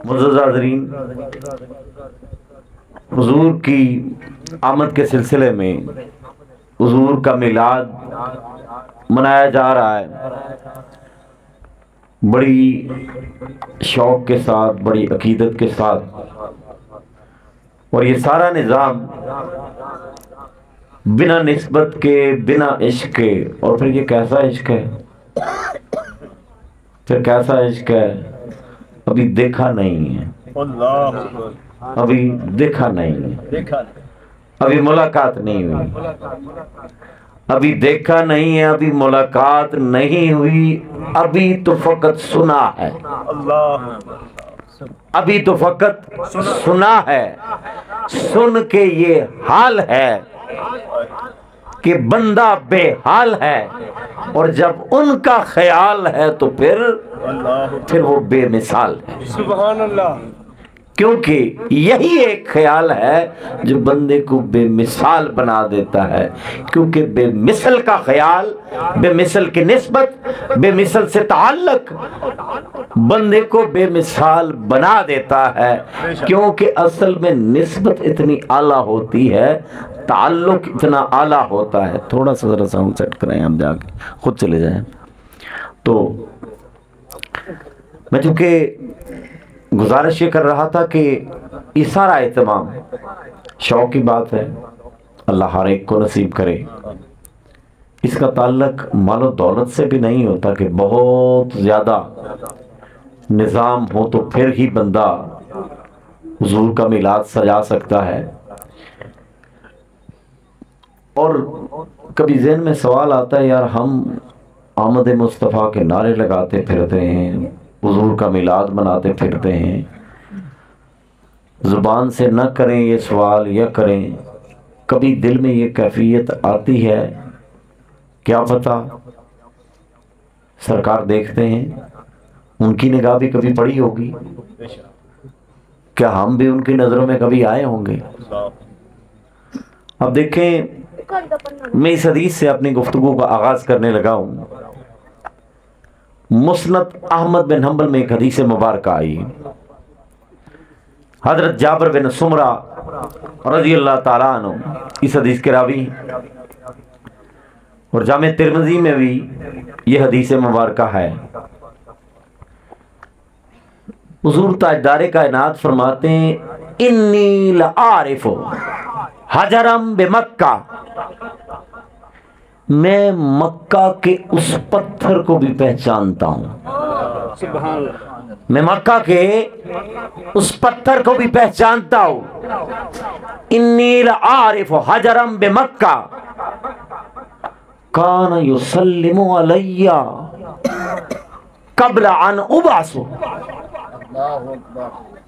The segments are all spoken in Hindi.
मुअज़्ज़ज़ हाज़रीन, हुज़ूर की आमद के सिलसिले में हुज़ूर का मिलाद मनाया जा रहा है। बड़ी शौक़ के साथ, बड़ी अकीदत के साथ, और ये सारा निज़ाम बिना निस्बत के, बिना इश्क के। और फिर ये कैसा इश्क है? फिर कैसा इश्क है? अभी देखा नहीं है, अभी देखा नहीं है, अभी मुलाकात नहीं हुई, अभी देखा नहीं है, अभी मुलाकात नहीं हुई, अभी तो फकत सुना है, अभी तो फकत सुना है। सुन के ये हाल है कि बंदा बेहाल है, और जब उनका ख्याल है तो फिर वो बेमिसाल है। सुभान अल्लाह। क्योंकि यही एक ख्याल है जो बंदे को बेमिसाल बना देता है। क्योंकि बेमिसल का ख्याल, बेमिसल की निस्बत, बेमिसल से ताल्लुक बंदे को बेमिसाल बना देता है। क्योंकि असल में निस्बत इतनी आला होती है, ताल्लुक इतना आला होता है। थोड़ा सा जरा साउंड सेट करें, हम जाके खुद चले जाएं। तो मैं चूंकि गुजारिश ये कर रहा था कि ये सारा एहतमाम शौक़ की बात है, अल्लाह हर एक को नसीब करे। इसका ताल्लुक मालो दौलत से भी नहीं होता कि बहुत ज़्यादा निज़ाम हो तो फिर ही बंदा हुज़ूर का मिलाद सजा सकता है। और कभी ज़हन में सवाल आता है, यार हम आमद मुस्तफ़ा के नारे लगाते फिरते हैं, हुज़ूर का मिलाद मनाते फिरते हैं, ज़ुबान से न करें ये सवाल या करें, कभी दिल में ये कैफियत आती है, क्या पता सरकार देखते हैं, उनकी निगाह भी कभी पड़ी होगी, क्या हम भी उनकी नज़रों में कभी आए होंगे? अब देखें, मैं इस हदीस से अपनी गुफ्तगू का आगाज़ करने लगा हूँ। मुस्नद अहमद बिन हंबल में एक हदीस मुबारक आई। हजरत जाबिर बिन सुमरा रज़ी अल्लाह ताला अन्हु इस हदीस के रावी, और जामे तिरमिज़ी में भी यह हदीस मुबारक है। हुज़ूर ताजदारे कायनात फरमाते हैं, इन्नी लआरिफु हजरम बिमक्का, मैं मक्का के उस पत्थर को भी पहचानता हूं। मैं मक्का के उस पत्थर को भी पहचानता हूं। इन्नी लआरिफु हजरम बिमक्का कान युसल्लिमु अलैया कब्ल अन उबासु।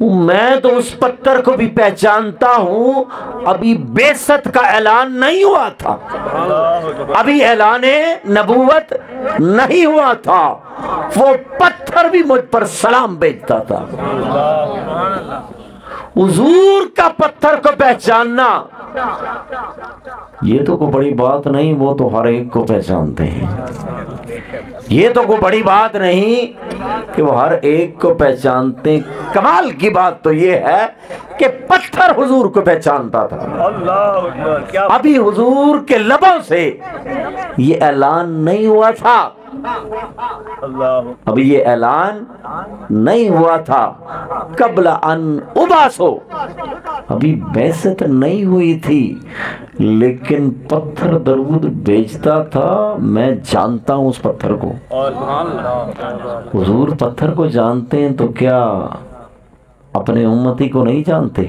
मैं तो उस पत्थर को भी पहचानता हूं, अभी बेसत का ऐलान नहीं हुआ था, अभी ऐलाने नबूवत नहीं हुआ था, वो पत्थर भी मुझ पर सलाम भेजता था। हुजूर का पत्थर को पहचानना ये तो कोई बड़ी बात नहीं, वो तो हर एक को पहचानते हैं। ये तो कोई बड़ी बात नहीं कि वो हर एक को पहचानते। कमाल की बात तो ये है कि पत्थर हुजूर को पहचानता था। अभी हुजूर के लबों से ये ऐलान नहीं हुआ था, अभी ये ऐलान नहीं हुआ था। कब्ल अन उबासो, अभी बैसत नहीं हुई थी, लेकिन पत्थर दरूद भेजता था। मैं जानता हूं उस पत्थर को। हुजूर पत्थर को जानते हैं तो क्या अपने उम्मती को नहीं जानते?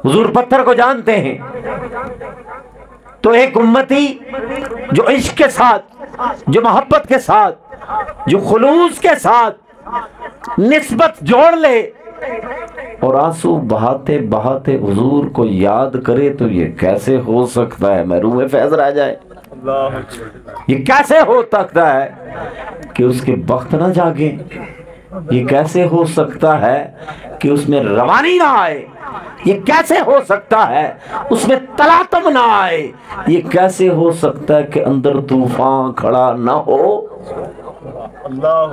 हुजूर पत्थर को जानते हैं तो एक उम्मती जो इश्क के साथ, जो मोहब्बत के साथ, जो खुलूस के साथ निस्बत जोड़ ले और आंसू बहाते बहाते हुजूर को याद करे, तो ये कैसे हो सकता है महरूम में फैज़ रह जाए? ये कैसे हो सकता है कि उसके वक्त ना जागे? ये कैसे हो सकता है कि उसमें रवानी ना आए? ये कैसे हो सकता है उसमें तलातम ना आए? ये कैसे हो सकता है कि अंदर तूफान खड़ा ना हो?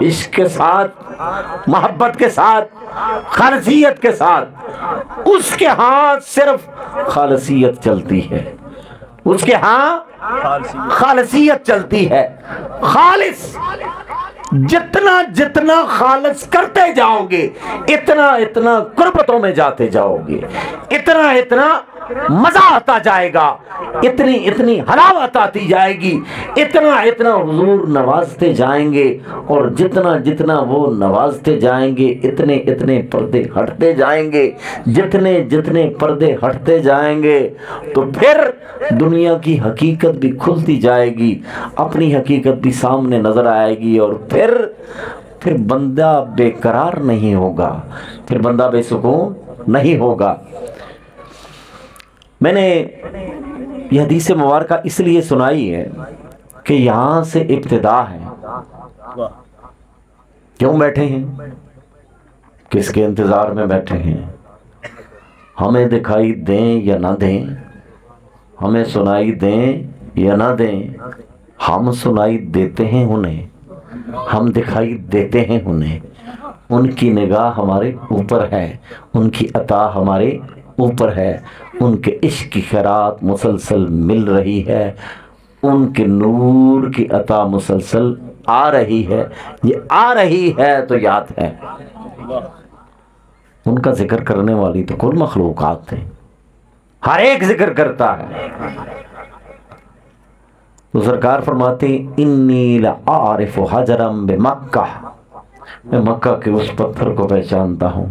इश्क के साथ, मोहब्बत के साथ, खालसियत के साथ। उसके हाथ सिर्फ खालसियत चलती है, उसके यहाँ खालसियत चलती है। खालिस जितना जितना खालिस करते जाओगे, इतना इतना कुर्बतों में जाते जाओगे, इतना इतना मजा आता जाएगा, इतनी इतनी हलावत आती जाएगी, इतना इतना हुजूर नवाजते जाएंगे। और जितना जितना वो नवाजते जाएंगे, इतने इतने पर्दे हटते जाएंगे। जितने जितने पर्दे हटते जाएंगे तो फिर दुनिया की हकीकत भी खुलती जाएगी, अपनी हकीकत भी सामने नजर आएगी। और फिर बंदा बेकरार नहीं होगा, फिर बंदा बेसुकून नहीं होगा। मैंने यह हदीस मुबारका इसलिए सुनाई है कि यहाँ से इब्तिदा है। क्यों बैठे हैं, किसके इंतजार में बैठे हैं? हमें दिखाई दें या ना दें, हमें सुनाई दें या ना दें, हम सुनाई देते हैं उन्हें, हम दिखाई देते हैं उन्हें। उनकी निगाह हमारे ऊपर है, उनकी अता हमारे ऊपर है, उनके इश्क की खैरात मुसलसल मिल रही है, उनके नूर की अता मुसलसल आ रही है। ये आ रही है तो याद है, उनका जिक्र करने वाली तो कुल मखलूकात है, हर एक जिक्र करता है। तो सरकार फरमाते इन्नी लआरिफु हजरम बिमक्का, मैं मक्का के उस पत्थर को पहचानता हूँ।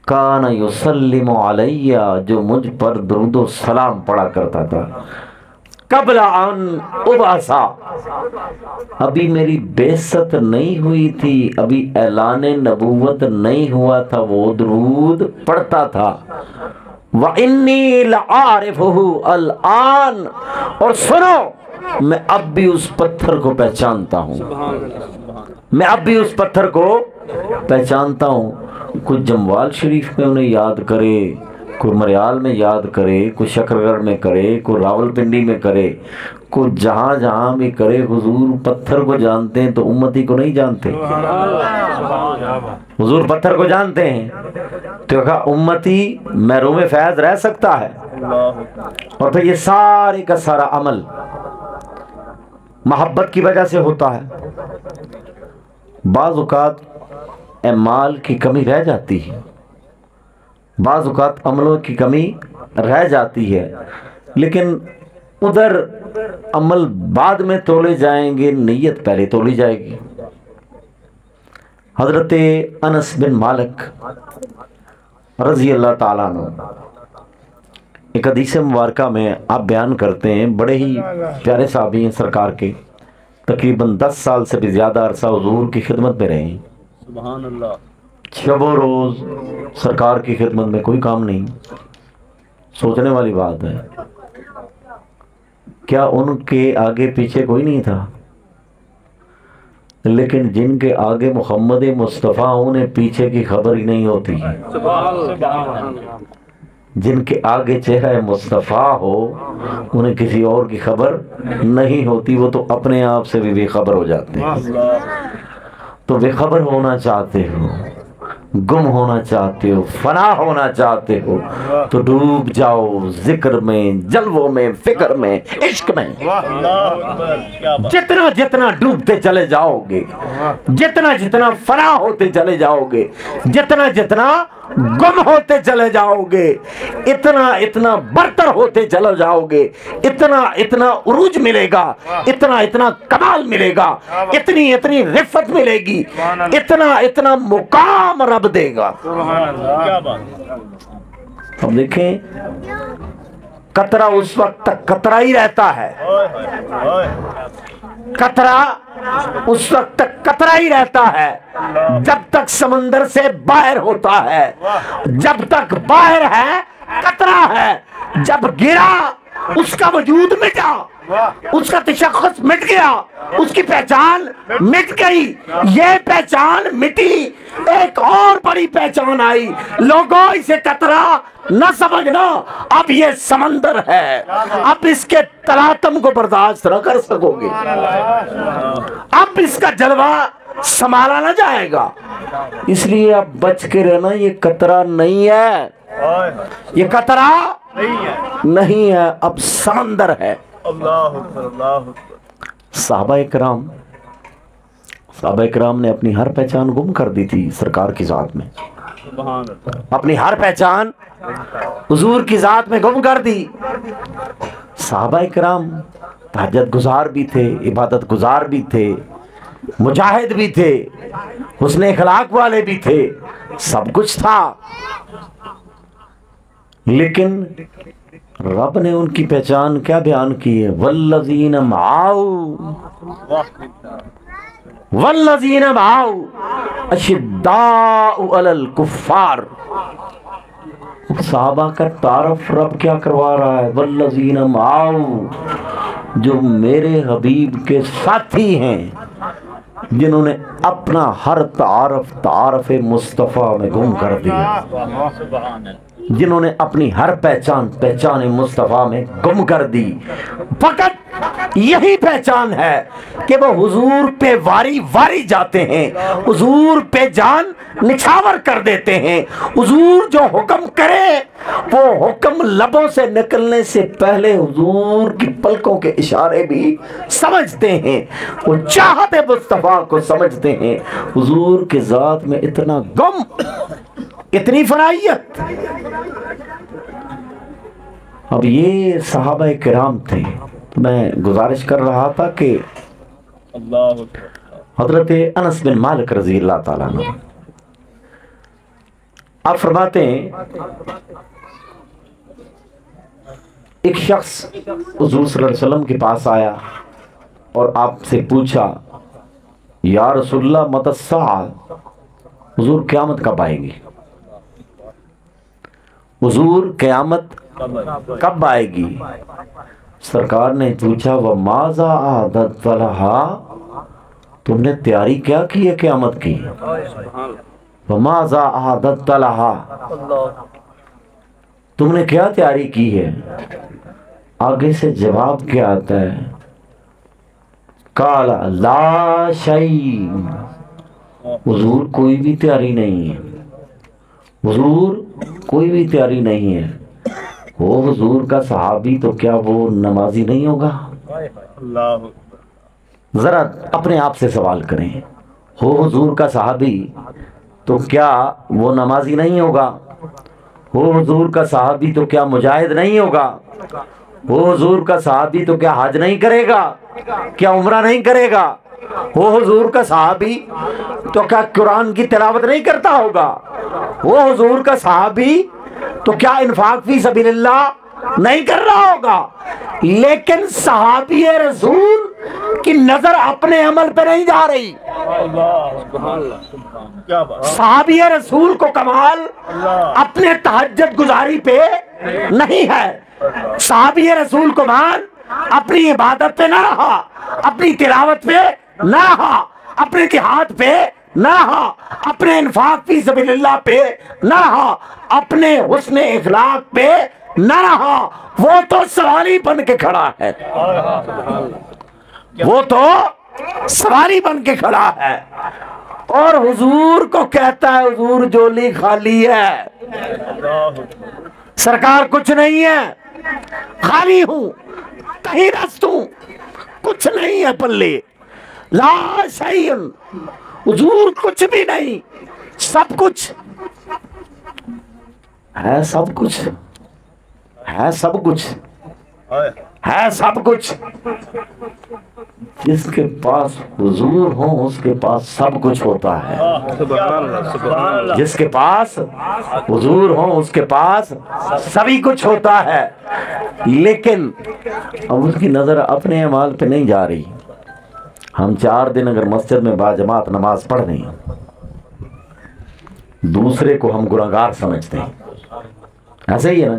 कान युसल्लिमु अलैया, जो मुझ पर दुरूद सलाम पढ़ा करता था। कबला अन उबासा, अभी मेरी बेइज्जत नहीं हुई थी, अभी ऐलाने नबूवत नहीं हुआ था, वो दुरूद पढ़ता था। व इन्नी लआरिफुहु अल-आन, और सुनो मैं अब भी उस पत्थर को पहचानता हूँ, मैं अब भी उस पत्थर को पहचानता हूँ। कुछ जमवाल शरीफ में उन्हें याद करे, कोई मरियाल में याद करे, कोई शकरगढ़ में करे, कोई रावलपिंडी में करे, कोई जहाँ जहाँ भी करे। हुजूर पत्थर को जानते हैं तो उम्मती को नहीं जानते। हुजूर पत्थर को जानते हैं तो कहा उम्मती महरूम फैज रह सकता है। और फिर ये सारे का सारा अमल मोहब्बत की वजह से होता है। बाज़ औक़ात अमाल की कमी रह जाती है, बाज़ औक़ात अमलों की कमी रह जाती है, लेकिन उधर अमल बाद में तोले जाएंगे, नीयत पहले तोली जाएगी। हज़रत अनस बिन मालिक रज़ी अल्लाह ताला अन्हु एक हदीस मुबारका में आप बयान करते हैं, बड़े ही प्यारे साहबी हैं सरकार के, तकरीबन 10 साल से भी ज़्यादा अरसा हुजूर की खिदमत में रहे। सुभान अल्लाह, शबो रोज़ सरकार की खिदमत में कोई काम नहीं। सोचने वाली बात है, क्या उनके आगे पीछे कोई नहीं था? लेकिन जिनके आगे मोहम्मद मुस्तफ़ा, उन्हें पीछे की खबर ही नहीं होती। जिनके आगे चेहरा मुस्तफ़ा हो, उन्हें किसी और की खबर नहीं होती, वो तो अपने आप से भी बेखबर हो जाते हैं। तो बेखबर होना चाहते हो, गुम होना चाहते हो, फना होना चाहते हो, तो डूब जाओ जिक्र में, जलवों में, फिक्र में, इश्क में। जितना जितना डूबते चले जाओगे, जितना जितना फना होते चले जाओगे, जितना जितना गुम होते चले जाओगे, इतना इतना बरतर होते चले जाओगे, इतना इतना उरूज मिलेगा, इतना इतना कमाल मिलेगा, इतनी इतनी रिफ़त मिलेगी, इतना इतना मुकाम रब देगा। अब देखें, कतरा उस वक्त तक कतरा ही रहता है, कतरा उस वक्त तक कतरा ही रहता है जब तक समंदर से बाहर होता है। जब तक बाहर है कतरा है, जब गिरा उसका वजूद मिटा, उसका तशख़्ख़ुस मिट गया, उसकी पहचान मिट गई। ये पहचान मिटी, एक और बड़ी पहचान आई। लोगों, इसे कतरा न समझना, अब ये समंदर है, अब इसके तलातम को बर्दाश्त न कर सकोगे, अब इसका जलवा संभाला न जाएगा। इसलिए अब बच के रहना, ये कतरा नहीं है, ये कतरा नहीं है, अब समंदर है। साहबा इकराम ने अपनी हर पहचान गुम कर दी थी सरकार की जात में, अपनी हर पहचान हुजूर की जात में गुम कर दी। साहबा इकराम तहज्जुद गुजार भी थे, इबादत गुजार भी थे, मुजाहिद भी थे, हुस्ने अखलाक वाले भी थे, सब कुछ था। लेकिन रब ने उनकी पहचान क्या बयान की है? वल्लज़ीना माऊ अशिद्दाउ अलल कुफ्फार। सहाबा का तारफ रब क्या करवा रहा है? वल्लज़ीना माऊ, जो मेरे हबीब के साथी हैं, जिन्होंने अपना हर तारफ मुस्तफ़ा में गुम कर दिया, जिन्होंने अपनी हर पहचान मुस्तफ़ा में गुम कर दी। फकत यही पहचान है कि वो हुजूर पे वारी वारी जाते हैं, हुजूर पे जान निछावर कर देते हैं। हुजूर जो हुक्म करे वो हुक्म लबों से निकलने से पहले हुजूर की पलकों के इशारे भी समझते हैं, वो चाहते मुस्तफ़ा को समझते हैं। हुजूर के ज़ात में इतना गम, इतनी फनाइयत। अब ये सहाबा किराम थे। तो मैं गुजारिश कर रहा था कि हजरत अनस बिन मालिक रज़ी अल्लाह ताला अन्हु, आप फरमाते हैं एक शख्स हुजूर सल्लल्लाहु अलैहि वसल्लम के पास आया और आपसे पूछा, या रसूलल्लाह मतस्सा, हुजूर क़यामत कब आएगी? हुजूर क़यामत कब आएगी? सरकार ने पूछा, व माज़ा आदत लहा, तुमने तैयारी क्या की है क़यामत की? व माज़ा आदत लहा, तुमने क्या तैयारी की है? आगे से जवाब क्या आता है? काला ला शई, हुजूर कोई भी तैयारी नहीं है, हुजूर कोई भी तैयारी नहीं है। वो हुजूर का सहाबी तो क्या वो नमाजी नहीं होगा? जरा अपने आप से सवाल करें, हो हुजूर का सहाबी तो क्या वो नमाजी नहीं होगा? हो हुजूर का सहाबी तो क्या मुजाहिद नहीं होगा? हो हुजूर का सहाबी तो क्या हज नहीं करेगा? क्या उम्रा नहीं करेगा? हो हुजूर का सहाबी तो क्या कुरान की तिलावत नहीं करता होगा? हो हुजूर का सहाबी तो क्या इन्फाक फी सबीलिल्लाह नहीं कर रहा होगा? लेकिन सहाबी रसूल की नजर अपने अमल पे नहीं जा रही। सहाबी रसूल को कमाल अपने तहज्जुद गुजारी पे नहीं है। सहाबी रसूल को मान अपनी इबादत पे ना रहा, अपनी तिलावत पे ना रहा, अपने जिहाद पे ना रहा, अपने इन्फाक फी सबीलिल्लाह पे ना रहा, अपने हुस्ने इखलाक पे ना रहा। वो तो सवारी बन के खड़ा है, वो तो सवारी बन के खड़ा है और हुजूर को कहता है, हुजूर जोली खाली है, सरकार कुछ नहीं है, खाली हूं, कहीं रस्त हूं, कुछ नहीं है पल्ले, ला शैअन, हुजूर कुछ भी नहीं, सब कुछ है, सब कुछ है, सब कुछ है, सब कुछ। जिसके पास हुजूर हो उसके पास सब कुछ होता है। जिसके पास हुजूर हो उसके पास सभी कुछ होता है। लेकिन अब उसकी नजर अपने अमाल पे नहीं जा रही। हम 4 दिन अगर मस्जिद में बाजमात नमाज पढ़ दें, दूसरे को हम गुनहगार समझते हैं, ऐसे ही है ना?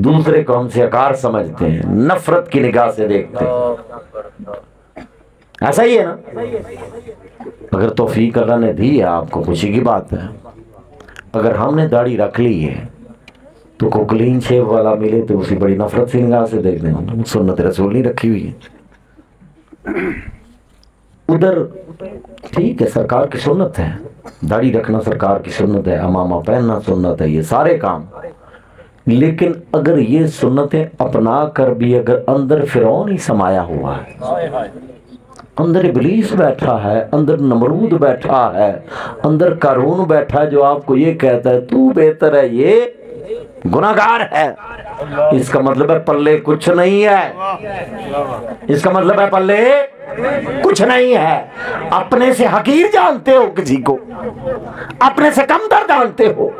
दूसरे को हमसे आकार समझते हैं, नफरत की निगाह से देखते हैं। ऐसा ही है ना? अगर तौफीक अल्लाह ने दी है आपको, खुशी की बात है। अगर हमने दाढ़ी रख ली है तो को क्लीन शेव वाला मिले तो उसी बड़ी नफरत की निगाह से देखते हैं। सुन्नत रसूल नहीं रखी हुई है। उधर ठीक है, सरकार की सुन्नत है, दाढ़ी रखना सरकार की सुन्नत है, अमामा पहनना सुन्नत है, ये सारे काम। लेकिन अगर ये सुन्नतें अपना कर भी अगर अंदर फिरौन ही समाया हुआ है, अंदर इब्लीस बैठा है, अंदर नमरूद बैठा है, अंदर कारून बैठा है जो आपको ये कहता है तू बेहतर है, ये गुनाहगार है, इसका मतलब है पल्ले कुछ नहीं है। इसका मतलब है पल्ले कुछ नहीं है। अपने से हकीर जानते हो किसी को, अपने से कमतर जानते हो,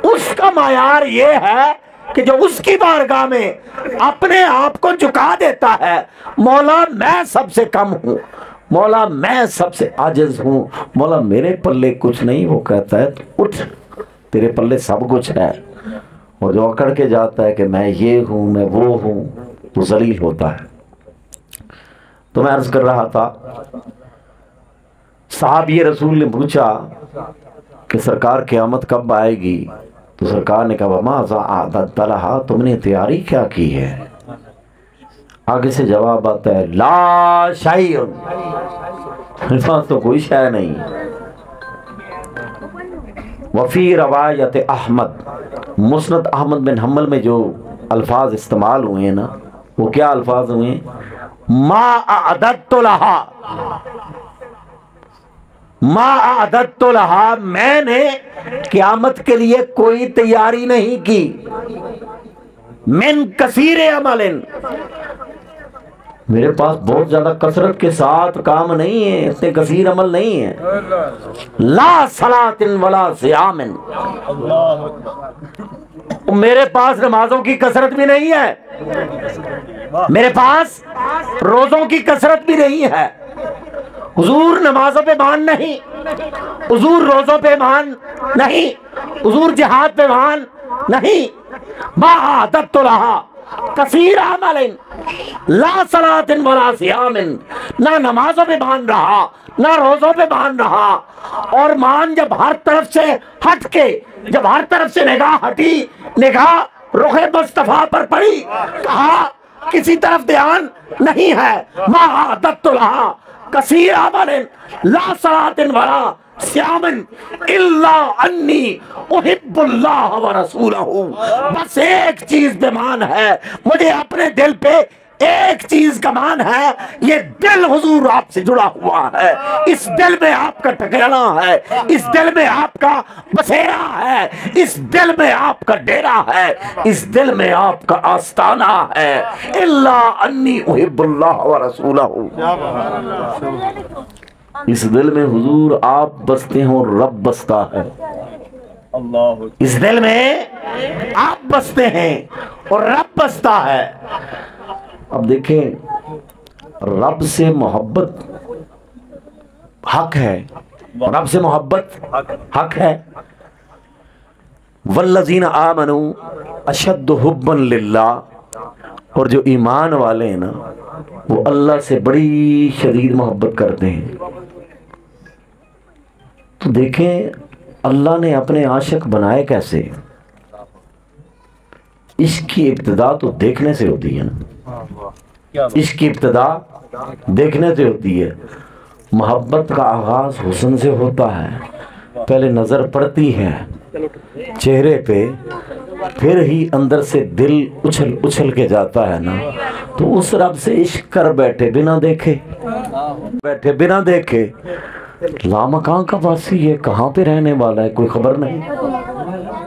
उसका मायार ये है कि जो उसकी बारगाह में अपने आप को झुका देता है, मौला मैं सबसे कम हूं, मौला मैं सबसे आजिज हूं, मौला मेरे पल्ले कुछ नहीं, वो कहता है तो उठ, तेरे पल्ले सब कुछ है। और जो अकड़ के जाता है कि मैं ये हूं, मैं वो हूं, तो जलील होता है। तो मैं अर्ज कर रहा था, साहब ये रसूल ने पूछा कि सरकार क़यामत कब आएगी? तो सरकार ने कहा माज़ा, तुमने तैयारी क्या की है? आगे से जवाब आता है ला शैउन, मेरे पास तो कोई शय नहीं। वफ़ी रवायत अहमद, मुस्नद अहमद बिन हम्बल में जो अल्फाज इस्तेमाल हुए हैं ना, वो क्या अल्फाज हुए? मा अअदत्तु लहा, मा अअदत्तु लहा, मैंने क़यामत के लिए कोई तैयारी नहीं की। मिन कसीर अमलिन, मेरे पास बहुत ज्यादा कसरत के साथ काम नहीं है, इतने कसीर अमल नहीं है। ला सलातिन वला सियामिन, मेरे पास नमाजों की कसरत भी नहीं है, मेरे पास रोजों की कसरत भी नहीं है। हुजूर नमाजों पे मान नहीं, हुजूर रोजों पे मान नहीं, हुजूर जिहाद पे मान नहीं। मा अअदत्तु लहा कसीर अमलिन ला सलातिन वला सियामिन, ना नमाजों पे मान रहा, ना रोजों पे मान रहा। और मान जब हर तरफ से हट के, जब हर तरफ से निगाह हटी, निगाह रुखे मुस्तफा पर पड़ी, कहा किसी तरफ ध्यान नहीं है। मा अअदत्तु लहा कसीर अमलिन ला सलातिन वला सियामिन इल्ला अन्नी उहिब्बुल्लाह व रसूलहू, बस एक चीज बेमान है, मुझे अपने दिल पे एक चीज का मान है, ये दिल हुजूर आपसे जुड़ा हुआ है, इस दिल में आपका ठिकाना है, इस दिल में आपका बसेरा है, इस दिल में आपका डेरा है, इस दिल में आपका आस्ताना है। इल्ला अन्नी उहिब्बुल्लाह व रसूलहू, इस दिल में हुजूर आप बसते हो, रब बसता है। इस दिल में आप बसते हैं और रब बसता है। अब देखें, रब से मोहब्बत हक है, रब से मोहब्बत हक है। वल्लज़ीना आमनू अशद्दु हुब्बन लिल्लाह, और जो ईमान वाले हैं ना, वो अल्लाह से बड़ी शदीद मोहब्बत करते हैं। तो देखें अल्लाह ने अपने आशिक बनाए कैसे? इसकी इब्तिदा तो देखने से होती है ना, इसकी इब्तिदा देखने से होती है। मोहब्बत का आगाज हुस्न से होता है, पहले नजर पड़ती है चेहरे पे, फिर ही अंदर से दिल उछल उछल के जाता है ना। तो उस रब से इश्क कर बैठे बिना देखे, बैठे बिना देखे, लामकान का वासी है, कहाँ पे रहने वाला है कोई खबर नहीं,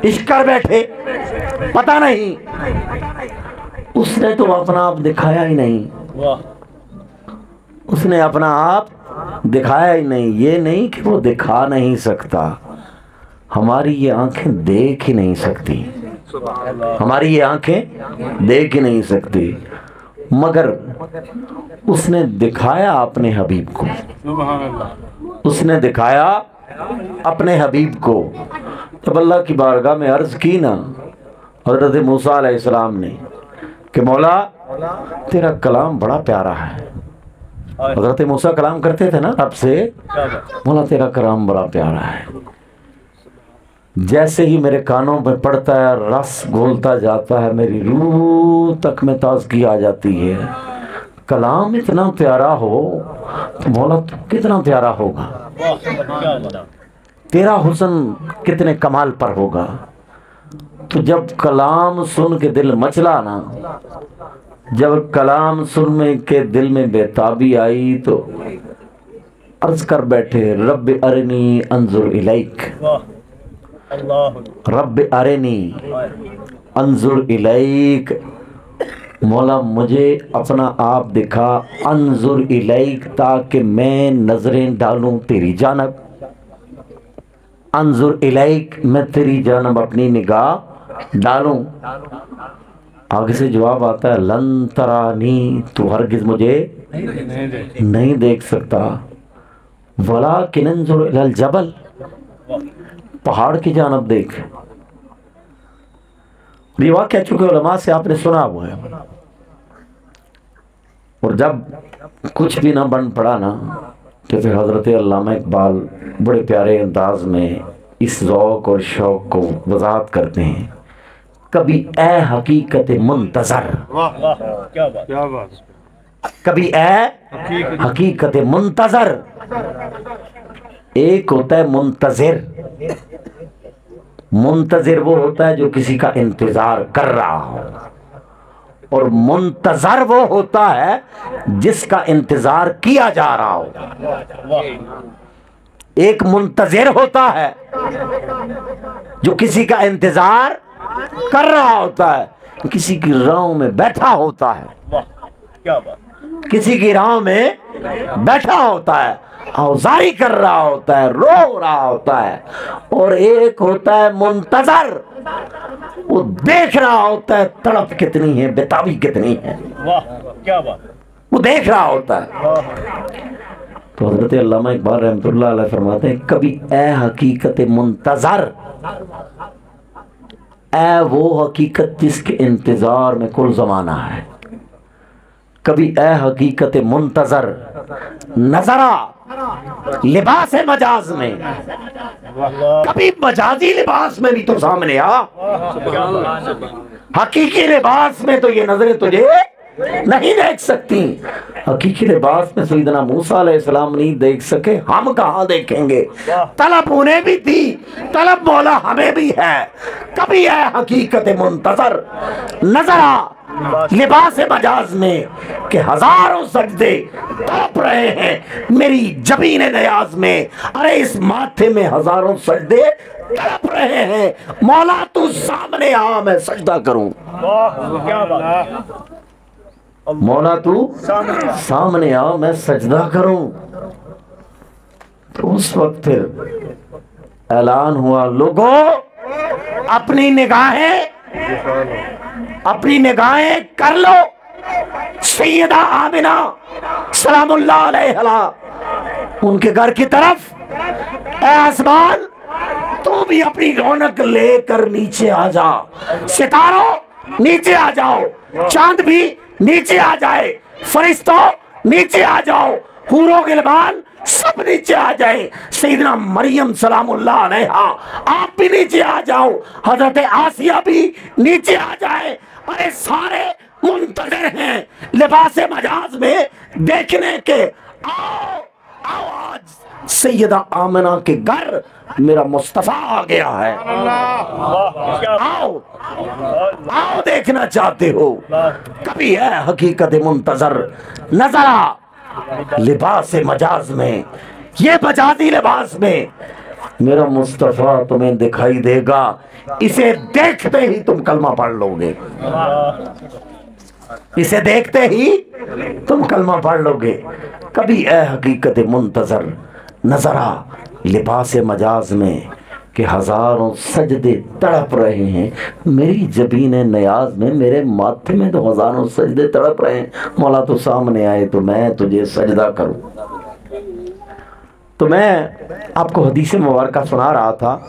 इश्क कर बैठे, पता नहीं, उसने तो अपना आप दिखाया ही नहीं, उसने अपना आप दिखाया ही नहीं। ये नहीं कि वो दिखा नहीं सकता, हमारी ये आंखें देख ही नहीं सकती, हमारी ये आंखें देख ही नहीं सकती, मगर उसने दिखाया अपने हबीब को, उसने दिखाया अपने हबीब को। जब अल्लाह की बारगाह में अर्ज की ना, हज़रत मूसा अलैहिस्सलाम ने कि मौला तेरा कलाम बड़ा प्यारा है। हज़रत मूसा कलाम करते थे ना रब से, मौला तेरा कलाम बड़ा प्यारा है। जैसे ही मेरे कानों में पड़ता है, रस घोलता जाता है, मेरी रूह तक में ताज़गी आ जाती है। कलाम इतना प्यारा हो तो मौला तो कितना प्यारा होगा, तेरा हुस्न कितने कमाल पर होगा। तो जब कलाम सुन के दिल मचला ना, जब कलाम सुनने के दिल में बेताबी आई तो अर्ज कर बैठे, रब अरनी अंजुर इलैक, रब अरनी अंजुर इलैक, मौला मुझे अपना आप दिखा, अंजुर इलैक, ताकि मैं नजरें डालूं तेरी जानब, अंजुर इलैक, मैं तेरी जानब अपनी निगाह डालूं। आगे से जवाब आता है, लन तरानी, तू हरगिज मुझे नहीं देख सकता, वलाकिन अंजुर इलल जबल, पहाड़ की जानब देख। ये वाक़या चुके उलमा से आपने सुना हुआ है। और जब कुछ भी ना बन पड़ा ना, तो फिर हज़रत अल्लामा इकबाल बड़े प्यारे अंदाज में इस ज़ौक़ और शौक़ को वज़ाहत करते हैं। कभी ए हकीकत मुंतज़र, क्या बात, कभी ए हकीकत मुंतज़र। एक होता है मुंतज़िर, मुंतज़िर वो होता है जो किसी का इंतजार कर रहा हो, और मुंतज़र वो होता है जिसका इंतजार किया जा रहा हो। एक मुंतज़िर होता है जो किसी का इंतजार कर रहा होता है, किसी की राह में बैठा होता है, क्या बात, किसी की राह में बैठा होता है, औजारी कर रहा होता है, रो रहा होता है। और एक होता है मुंतज़र, वो देख रहा होता है तड़प कितनी है, बेताबी कितनी है, वाह क्या बात, वो देख रहा होता है। तो हज़रत अल्लामा इकबाल रहमतुल्लाह अलैह फरमाते हैं, कभी ए हकीकत मुंतज़र, ए वो हकीकत जिसके इंतजार में कुल ज़माना है, कभी ए हकीकत मुंतज़र नजरा लिबास मजाज में, कभी मजाजी लिबास में भी तो सामने आ, हकीकी लिबास में तो ये नजरें तुझे नहीं देख सकती। हकीकी लिबास में सैयदना मूसा अलैहिस्सलाम नहीं देख सके, हम कहाँ देखेंगे। तलब उन्हें भी थी, तलब मौला हमें भी है। कभी है हकीकत मुंतज़र नजरा लिबास मजाज में कि हजारों सजदे तड़प रहे हैं मेरी जबीन नियाज में। अरे इस माथे में हजारों सजदे तड़प रहे हैं, मौला तू सामने आ मैं सजदा करूं। क्या बात, मौला तू सामने आ मैं सजदा करूं। तो उस वक्त फिर ऐलान हुआ, लोगों अपनी निगाहें कर लो सैयदा आमिना सलामुल्लाह अलैहा उनके घर की तरफ। ऐ आसमान तू भी अपनी रौनक लेकर नीचे आ जा, सितारों नीचे आ जाओ, चांद भी नीचे आ जाए, फरिश्तों नीचे आ जाओ, हूरों गिलमान सब नीचे आ जाए, सैयदना मरियम सलामुल्लाह अलैहा आप भी नीचे आ जाओ, हजरत आसिया भी नीचे आ जाए। अरे सारे मुंतज़िर हैं लिबास मजाज में देखने के। आओ आओ आज सैयदा आमिना के घर मेरा मुस्तफा आ गया है, आओ आओ देखना चाहते हो। कभी है हकीकत मुंतज़र नजरा लिबास मजाज में, ये मजाजी लिबास में मेरा मुस्तफा तुम्हें दिखाई देगा, इसे देखते ही तुम कलमा पढ़ लोगे, इसे देखते ही तुम कलमा पढ़ लोगे। कभी ए हकीकत मुंतज़र नजरा लिबास मजाज में कि हजारों सजदे तड़प रहे हैं मेरी जबीन नयाज में, मेरे माथे में तो हजारों सजदे तड़प रहे हैं, मौला तो सामने आए तो मैं तुझे सजदा करूं। तो मैं आपको हदीस मुबारक सुना रहा था।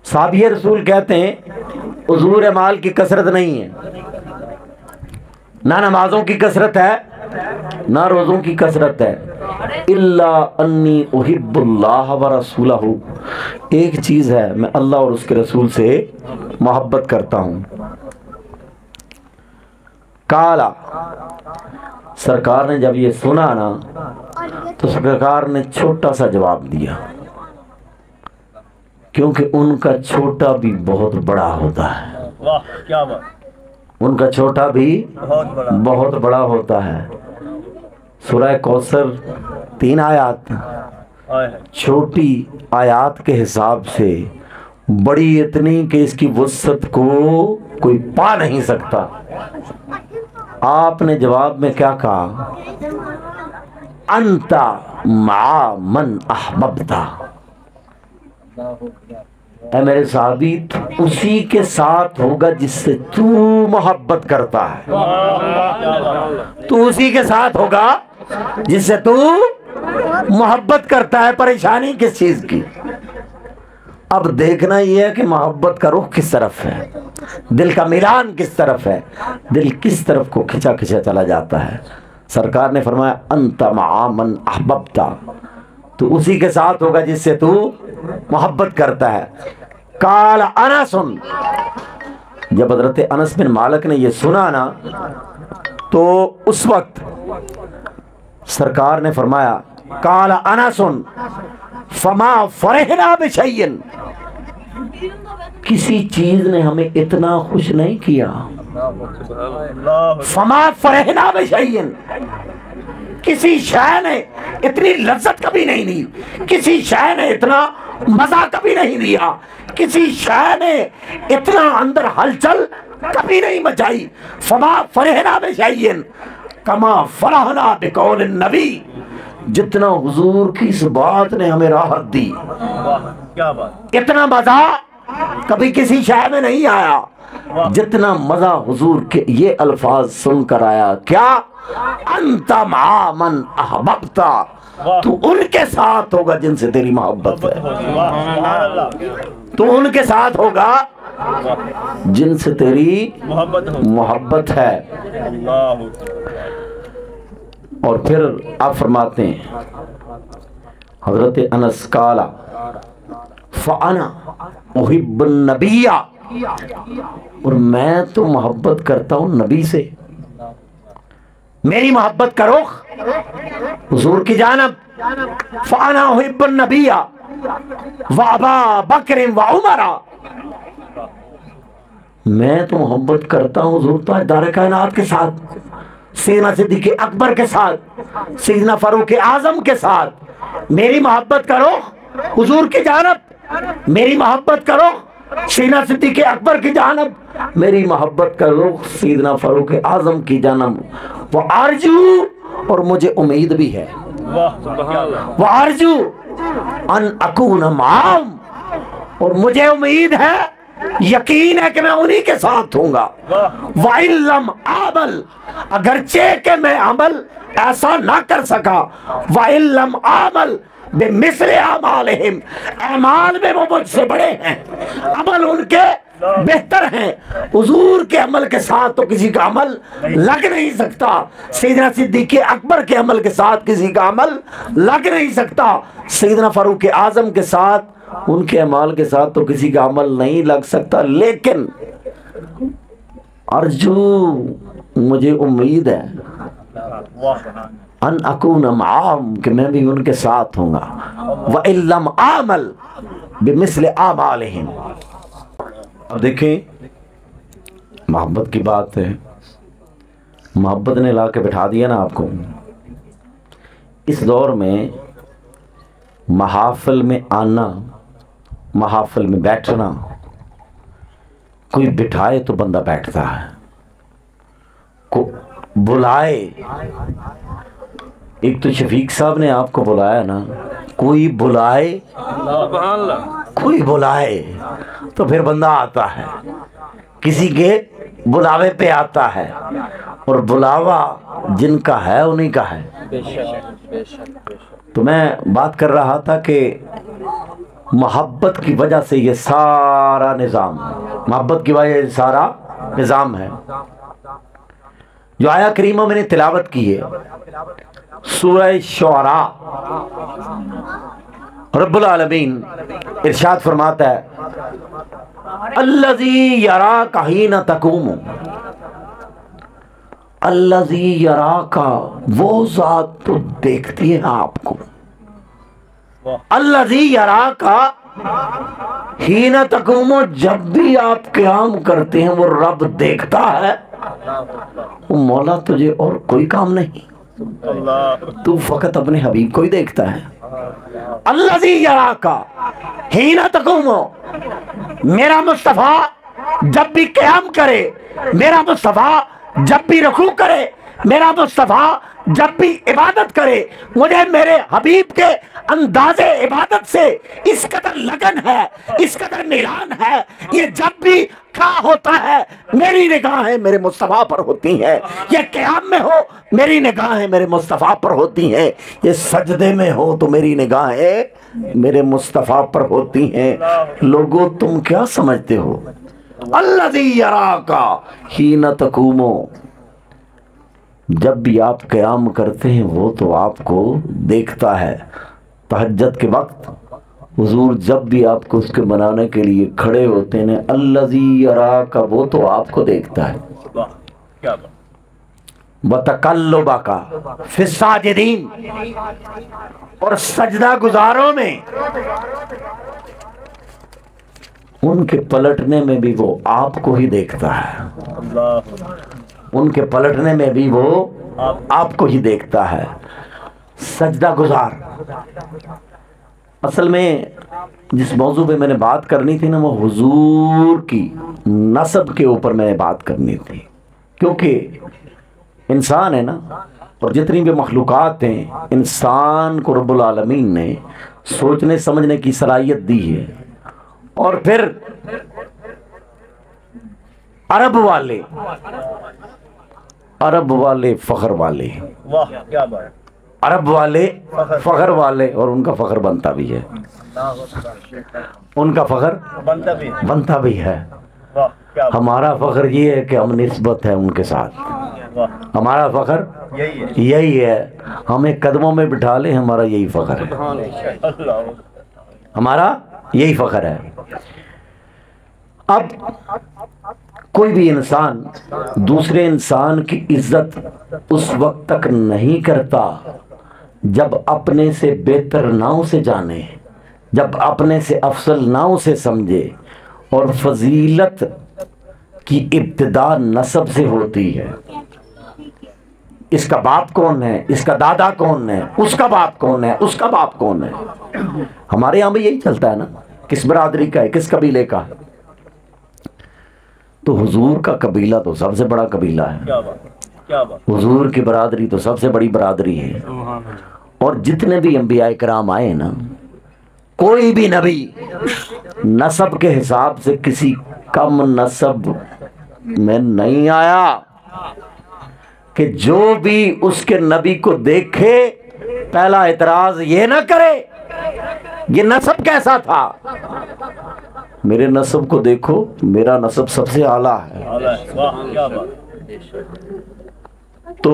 साहबी रसूल कहते हैं हुजूर माल की कसरत नहीं है, ना नमाजों की कसरत है, ना रोज़ों की कसरत है। इल्ला अन्नी उहिब्बुल्लाह व रसूलहू, एक चीज़ है, मैं अल्लाह और उसके रसूल से मोहब्बत करता हूँ। काला, सरकार ने जब ये सुना ना तो सरकार ने छोटा सा जवाब दिया, क्योंकि उनका छोटा भी बहुत बड़ा होता है। वाह क्या बात, उनका छोटा भी बहुत बड़ा होता है। सूरह कौसर 3 आयत, छोटी आयत के हिसाब से बड़ी इतनी कि इसकी वुसअत को कोई पा नहीं सकता। आपने जवाब में क्या कहा? अंता मा मन अहबब्ता, ऐ मेरे साहबी उसी के साथ होगा जिससे तू मोहब्बत करता है। तू उसी के साथ होगा जिससे तू मोहब्बत करता है। परेशानी किस चीज की? अब देखना यह है कि मोहब्बत का रुख किस तरफ है, दिल का मिलान किस तरफ है, दिल किस तरफ को खिंचा खिंचा चला जाता है। सरकार ने फरमाया अंत मन अहबब्ता, तू उसी के साथ होगा जिससे तू मोहब्बत करता है। काल अनसुन, जब हजरत अनस बिन मालिक ने यह सुना ना तो उस वक्त सरकार ने फरमाया काल अनसुन फमा फरहना बिशैइन, किसी चीज ने हमें इतना खुश नहीं किया। फमा फरहना बिशैइन, किसी शय ने इतनी लज्जत कभी नहीं दी, किसी शय ने इतना मजा कभी नहीं दिया, किसी शय ने इतना अंदर हलचल कभी नहीं मचाई। फमा फरहना बिशैइन कमा फरहना बिकौल नबी, जितना हुजूर की इस बात ने हमें राहत दी, क्या बात, इतना मजा कभी किसी शय में नहीं आया जितना मजा हुजूर के ये अल्फाज सुनकर आया। क्या? अंता मा मन अहबब्ता, तू उनके साथ होगा जिनसे तेरी मोहब्बत है। तू उनके साथ होगा जिनसे तेरी मोहब्बत है। और फिर आप फरमाते हैं हजरत अनस काला फ़अना उहिब्बुन नबिया, और मैं तो मोहब्बत करता हूं नबी से। मेरी मोहब्बत करो हुजूर की जानब। फ़अना उहिब्बुन नबिया व अबा बकर व उमरा, मैं तो मोहब्बत करता हूं हुजूर ताजदार कायनात के साथ, सैयदना सिद्दीक़ अकबर के साथ, सैयदना फारूक आज़म के साथ। मेरी मोहब्बत करो हुजूर की जानब, मेरी मोहब्बत करो सैयदना सिद्दीक़ अकबर की जानब, मेरी मोहब्बत करो सैयदना फारूक आज़म की जानब। वो आरजू, और मुझे उम्मीद भी है, वो आरजू अन अकून माम, और मुझे उम्मीद है, यकीन है कि मैं उन्हीं के साथ हूँगा। वाइल्लम आमल, अगरचे के मैं अमल ऐसा ना कर सका, वाइल्लम आमल बेमिस्ले अमालिहिम, अमाल में वो मुझसे बड़े हैं, अमल उनके बेहतर हैं। हुजूर के अमल के साथ तो किसी का अमल लग नहीं सकता, सैयदना सिद्दीक़ अकबर के अमल के साथ किसी का अमल लग नहीं सकता, सैयदना फारूक आज़म के साथ, उनके अमाल के साथ तो किसी का अमल नहीं लग सकता। लेकिन अर्जू, मुझे उम्मीद है, अन अकून माम, कि मैं भी उनके साथ हूँगा। व इल्लम आमल बिमिस्ले आमालिहिम। अब देखें, मोहब्बत की बात है, मोहब्बत ने ला के बिठा दिया ना आपको। इस दौर में महाफिल में आना, महाफिल में बैठना, कोई बिठाए तो बंदा बैठता है, को बुलाए। एक तो शफीक साहब ने आपको बुलाया ना, कोई बुलाए, कोई बुलाए तो फिर बंदा आता है, किसी के बुलावे पे आता है, और बुलावा जिनका है उन्हीं का है। तो मैं बात कर रहा था कि मोहब्बत की वजह से ये सारा निज़ाम, मोहब्बत की वजह से सारा निज़ाम है। जो आया करीमा मैंने तिलावत की है सूरह शुअरा, रब्बुल आलमीन इरशाद फरमाता है अल्लज़ी यराका हीना तक़ूम, अल्लज़ी यराका, वो ज़ात तो देखती है आपको। अल्लज़ी यराका हीना तक़ूम, जब भी आप क़याम करते हैं वो रब देखता है। मौला तुझे और कोई काम नहीं, तू फकत अपने हबीब को ही देखता है। अल्लज़ी यराका हीना तक़ूम, मेरा मुस्तफ़ा जब भी क़याम करे, मेरा मुस्तफ़ा जब भी रुकू करे, मेरा मुस्तफ़ा जब भी इबादत करे, मुझे मेरे हबीब के अंदाज़े इबादत से इस कदर लगन है, इस कदर निरान है। ये जब भी क्या होता है मेरी निगाहें मेरे मुस्तफ़ा पर होती हैं। ये क़याम में हो मेरी निगाहें मेरे मुस्तफ़ा पर होती हैं। ये सजदे में हो तो मेरी निगाहें मेरे मुस्तफ़ा पर होती हैं। लोगों तुम क्या समझते हो? अल्लज़ी यराका हीना तक़ूमो, जब भी आप क़याम करते हैं वो तो आपको देखता है। तहज्जुद के वक्त हुजूर जब भी आपको उसके बनाने के लिए खड़े होते हैं, अल्लज़ी यराका, वो तो आपको देखता है। वतक़ल्लुबका फ़िस्साजिदीन, और सजदा गुजारों में उनके पलटने में भी वो आपको ही देखता है। उनके पलटने में भी वो आपको ही देखता है। सजदा गुजार, असल में जिस मौजू पे मैंने बात करनी थी ना, वो हुजूर की नस्ब के ऊपर मैंने बात करनी थी। क्योंकि इंसान है ना, और जितनी भी मखलूक़ात हैं, इंसान को रब्बुल आलमीन ने सोचने समझने की सलाहियत दी है। और फिर अरब वाले फ़ख्र वाले, वाह क्या बात, अरब वाले फ़ख्र वाले, और उनका फ़ख्र बनता भी है, उनका फ़ख्र बनता भी है। हमारा फ़ख्र ये है कि हम निस्बत है उनके साथ। हमारा फ़ख्र यही है, हमें कदमों में बिठा ले, हमारा यही फ़ख्र है, हमारा यही फ़ख्र है। अब कोई भी इंसान दूसरे इंसान की इज्जत उस वक्त तक नहीं करता जब अपने से बेहतर ना उसे जाने, जब अपने से अफसल ना उसे समझे। और फजीलत की इब्तिदा नस्ब से होती है। इसका बाप कौन है, इसका दादा कौन है, उसका बाप कौन है, उसका बाप कौन है। हमारे यहाँ भी यही चलता है ना, किस बरादरी का है, किस कबीले का। तो हुजूर का कबीला तो सबसे बड़ा कबीला है, क्या बात। हुजूर की बरादरी तो सबसे बड़ी बरादरी है। और जितने भी अंबिया कराम आए ना, कोई भी नबी नस्ब के हिसाब से किसी कम नस्ब में नहीं आया। कि जो भी उसके नबी को देखे पहला एतराज ये ना करे ये नस्ब कैसा था। मेरे नस्ब को देखो, मेरा नस्ब सबसे आला है। तो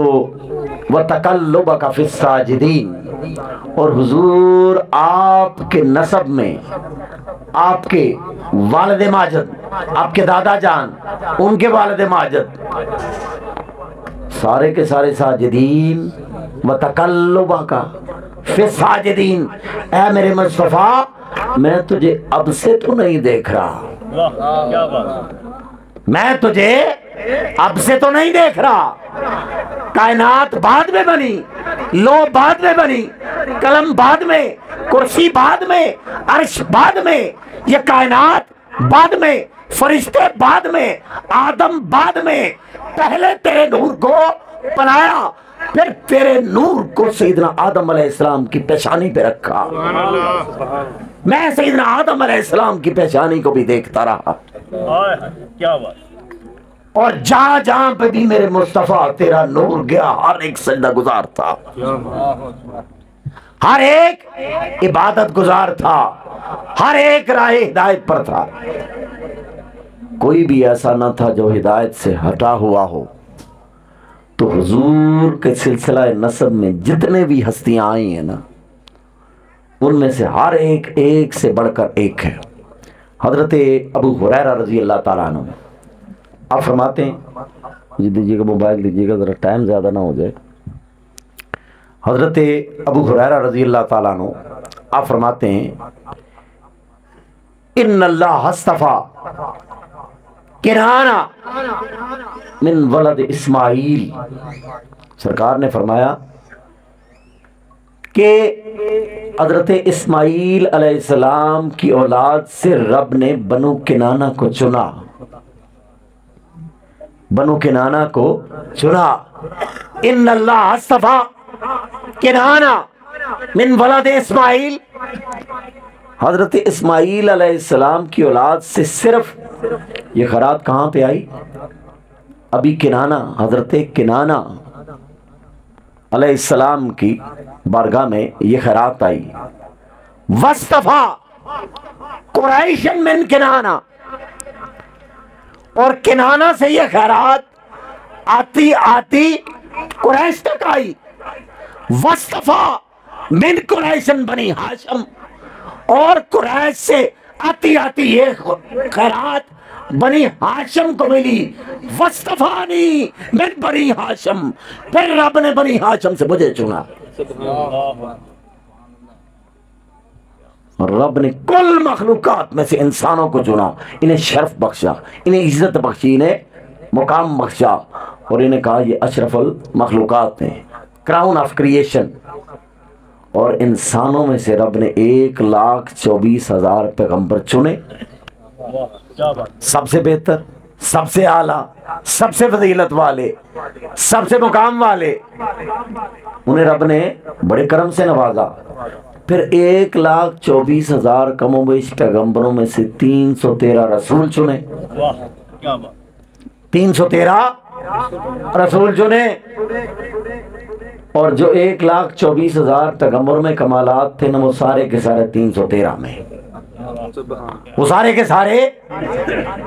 वह तक़ल्लुबका फ़िस्साजिदीन, और हुजूर आपके नस्ब में आपके वालिद माजिद, आपके दादा जान, उनके वालिद माजिद, सारे के सारे साजिदीन, व तक़ल्लुबका फ़िस्साजिदीन, ऐ मेरे मुस्तफ़ा मैं तुझे अब से तो नहीं देख रहा, क्या बात। मैं तुझे अब से तो नहीं देख रहा। कायनात बाद में बनी, लो बाद में बनी, कलम बाद में, कुर्सी बाद में, अर्श बाद में, ये कायनात बाद में, फरिश्ते बाद में, आदम बाद में। पहले तेरे नूर को बनाया, फिर तेरे नूर को सैयदना आदम अलैहिस्सलाम की पेशानी पे रखा। मैं सैयदना आदम अलैहिस्सलाम की पेशानी को भी देखता रहा। क्या बात। और जहां जहां पे भी मेरे मुस्तफा तेरा नूर गया, हर एक सजदा गुजार था। हर एक इबादत गुजार था, हर एक राह हिदायत पर था। कोई भी ऐसा न था जो हिदायत से हटा हुआ हो। तो हुजूर के सिलसिला नसब में जितने भी हस्तियां आई हैं ना, उनमें से हर एक एक से बढ़कर एक है। हजरत अबू हुरैरा रजी अल्लाह ताला अन्हु, आप फरमाते हैं, जी दीजिएगा मोबाइल दीजिएगा ज़रा, टाइम ज़्यादा ना हो जाए। हजरत अबू हुरैरा रजी अल्लाह ताला अन्हु आप फरमाते हैं, इन्नल्लाह हस्तफा किनाना मिन वलद इस्माइल। सरकार ने फरमाया कि हजरत इस्माइल अलैहिस्सलाम की औलाद से रब ने बनु किनाना को चुना, बनु किनाना को चुना। इन्नल्लाह हस्तफा किनाना मिन वलद इस्माइल। हजरत इस्माइल अलैहिस्सलाम की औलाद से सिर्फ ये खैरात कहां पे आई? अभी किनाना, हजरत किनाना अलैहिस्सलाम की बारगाह में ये खैरात आई। वस्तफा कुरैशन मिन किनाना, और किनाना से ये खैरात आती आती कुरैश तक आई। वस्तफा मिन कुरैशन बनी हाशिम, और कुरैश से आती आती ये खैरात बनी हाशिम को मिली। वस्तफानी मिन बनी हाशिम, फिर रब ने बनी हाशिम से मुझे चुना। रब ने कुल मखलूकात में से इंसानों को चुना, इन्हें शर्फ बख्शा, इन्हें इज्जत बख्शी, इन्हें मुकाम बख्शा, और इन्हें कहा ये अशरफुल मखलूकात हैं, क्राउन ऑफ क्रिएशन। और इंसानों में से रब ने 1,24,000 पैगंबर चुने, सबसे बेहतर, सबसे आला, सबसे फजीलत वाले, सबसे मुकाम वाले, उन्हें रब ने बड़े करम से नवाजा। फिर 1,24,000 कमोबेश पैगंबरों में से 313 रसूल चुने, 313 रसूल चुने। और जो 1,24,000 पैगंबरों में कमालात थे ना, वो सारे के सारे 313 में, वो सारे के सारे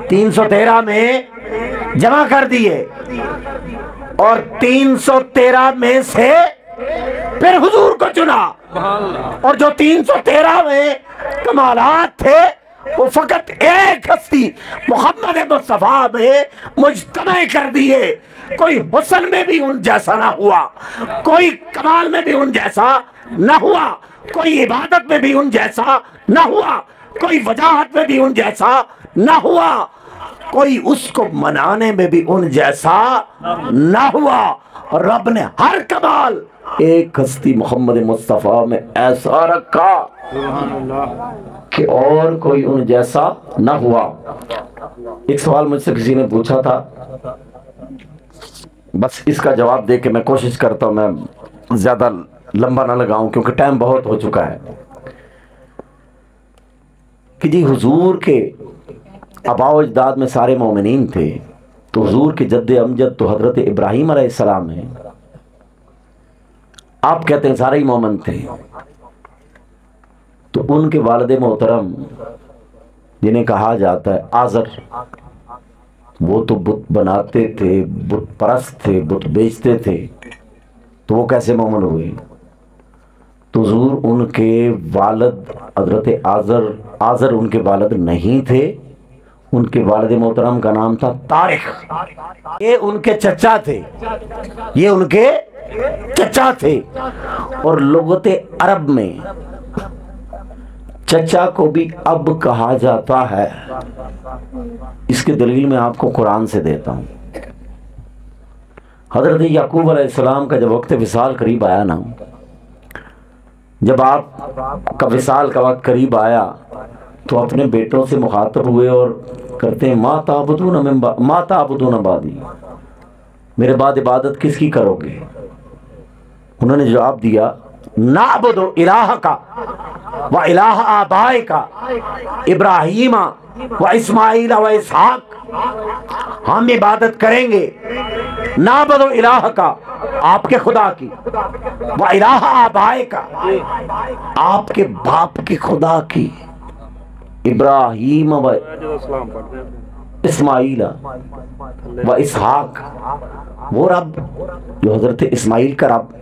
313 में जमा कर दिए। और 313 में से फिर हुजूर को चुना, और जो 313 में कमालात थे वो फकत एक हस्ती मोहम्मद मुस्तफा में मुज्तमा कर दिए। कोई हुस्न में भी उन जैसा ना हुआ, कोई कमाल में भी उन जैसा ना हुआ, कोई इबादत में भी उन जैसा ना हुआ, कोई वजाहत में भी उन जैसा ना हुआ, कोई उसको मनाने में भी उन जैसा ना हुआ। रब ने हर कमाल एक हस्ती मोहम्मद मुस्तफा में ऐसा रखा कि और कोई उन जैसा ना हुआ। एक सवाल मुझसे किसी ने पूछा था, बस इसका जवाब दे के मैं कोशिश करता हूं, मैं ज्यादा लंबा ना लगाऊं क्योंकि टाइम बहुत हो चुका है, कि जी हुजूर के आबाओ अजदाद में सारे मोमिनीन थे, तो हुजूर के जद्दे अमजद तो हजरत इब्राहीम अलैहिस्सलाम है। आप कहते हैं सारे ही मोमिन थे, तो उनके वालिद मोहतरम जिन्हें कहा जाता है आज़र, वो तो बुत बनाते थे, बुत परस्त थे, बुत बेचते थे, तो वो कैसे मोमिन हुए? तो हुजूर उनके वालिद हजरत आज़र उनके वालिद नहीं थे, उनके वालिद मोहतरम का नाम था तारिक, ये उनके चचा थे, ये उनके चचा थे। और लुगते अरब में चचा को भी अब कहा जाता है। इसकी दलील मैं आपको कुरान से देता हूं। हजरत याकूब अलैहिस्सलाम का जब वक्त विसाल करीब आया ना, जब आपका विसाल का वक्त करीब आया तो अपने बेटों से मुखातब हुए और करते हैं मा ताबुदून बादी, मेरे बाद इबादत किसकी करोगे? उन्होंने जवाब दिया नाबुदु इलाहा का व इलाह आबाए का इब्राहीम व इस्माइल व इसहाक, हम इबादत करेंगे ना बदो इलाह का, आपके खुदा की, व इलाह आबाए का, आपके बाप के खुदा की, इब्राहीम व इस्माइल व इसहाक, वो रब जो हजरत इस्माइल का रब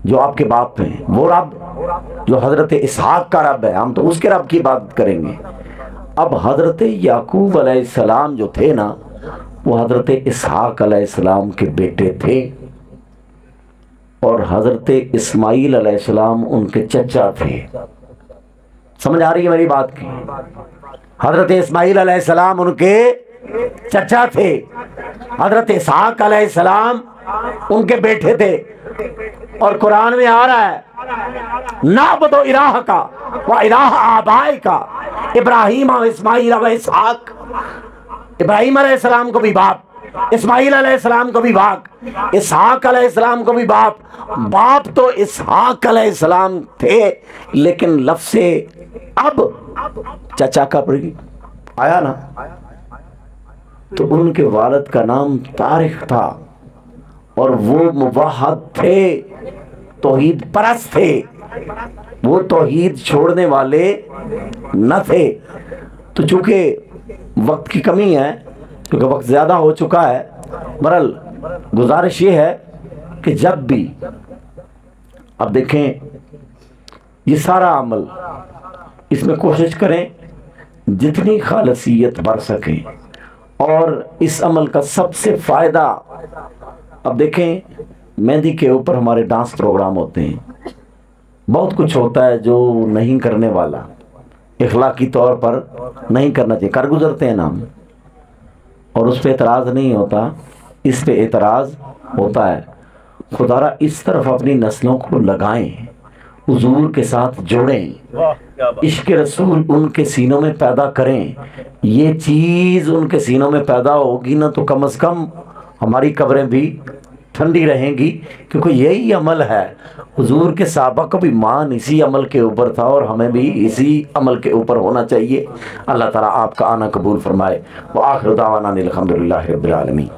जो आपके बाप हैं, वो रब जो हजरत इसहाक का रब है, हम तो उसके रब की इबादत करेंगे। अब हजरत याकूब अलैहिस्सलाम जो थे ना, वो हजरत इसहाक अलैहिस्सलाम के बेटे थे और हजरत इस्माइल अलैहिस्सलाम उनके चचा थे। समझ आ रही है मेरी बात की? हजरत इस्माइल अलैहिस्सलाम उनके चचा थे, हजरत इसहाक अलैहिस्सलाम उनके बेटे थे। और कुरान में आ रहा है ना बदो इलाह का व इलाह आबाए का इब्राहीम व इस्माइल व इसहाक, इब्राहीम अलैहिस्सलाम को भी बाप, इस्माइल अलैहिस्सलाम को भी बाप, इसहाक अलैहिस्सलाम को भी बाप। बाप तो इसहाक अलैहिस्सलाम थे, लेकिन लफ्ज़ से अब चचा का प्रयोग आया ना, तो उनके वालिद का नाम तारिक था और वो मुवाहद थे, तौहीद परस्त थे, वो तौहीद छोड़ने वाले न थे। तो चूंकि वक्त की कमी है, क्योंकि वक्त ज़्यादा हो चुका है, बहरहाल गुजारिश ये है कि जब भी अब देखें ये सारा अमल, इसमें कोशिश करें जितनी खालसियत बढ़ सके, और इस अमल का सबसे फ़ायदा, अब देखें मेहंदी के ऊपर हमारे डांस प्रोग्राम होते हैं, बहुत कुछ होता है जो नहीं करने वाला, इखलाकी तौर पर नहीं करना चाहिए, कर गुजरते हैं ना हम, और उस पर एतराज़ नहीं होता, इस पे एतराज़ होता है। खुदारा इस तरफ अपनी नस्लों को लगाएं, हुजूर के साथ जोड़ें, इश्क रसूल उनके सीनों में पैदा करें। ये चीज़ उनके सीनों में पैदा होगी ना, तो कम से कम हमारी कब्रें भी ठंडी रहेंगी, क्योंकि यही अमल है। हुजूर के सहाबा का भी मान इसी अमल के ऊपर था और हमें भी इसी अमल के ऊपर होना चाहिए। अल्लाह ताला आपका आना कबूल फरमाए। व आखिर दावाना अनिल हम्दुलिल्लाहि रब्बिल आलमीन।